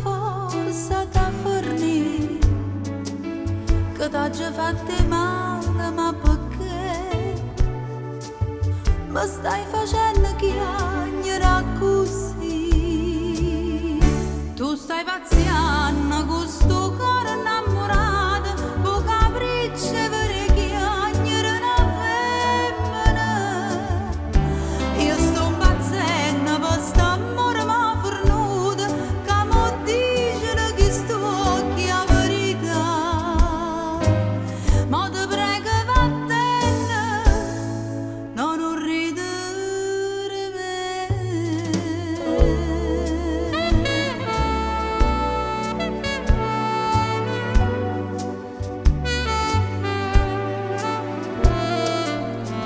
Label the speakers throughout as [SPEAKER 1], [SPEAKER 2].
[SPEAKER 1] Forza da fornì che t'hai fatte male, ma perché mi stai facendo chiagnere così? Tu stai pazziando con sto cuore innamorato, po' capriccio per chiagnere una femmina. Io sto impazzendo per st'amore ma fornuto, che mo dicono che sto occhi a verità. Ma te prego vattene, no, non ridere me.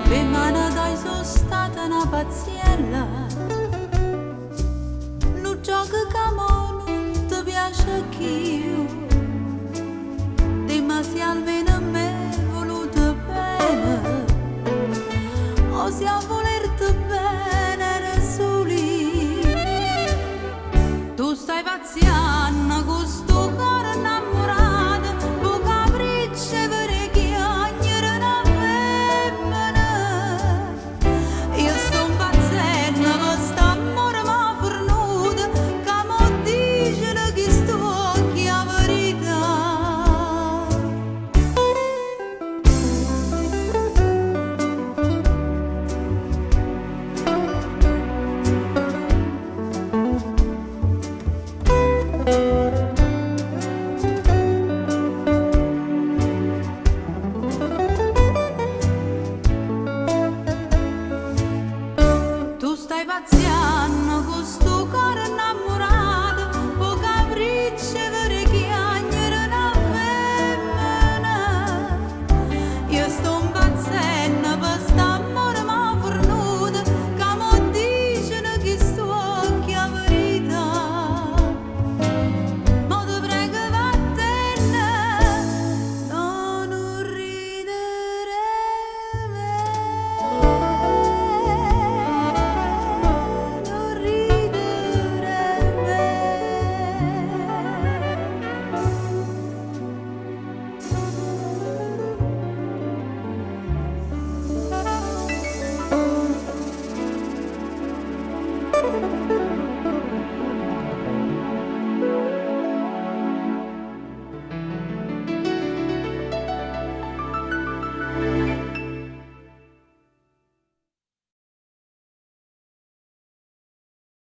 [SPEAKER 1] Per mano dai sono stata una pazziella, non gioco che mo non ti piace più. Dimmi se almeno a me voluto bene, o se a volerti bene era soli. Tu stai pazziando con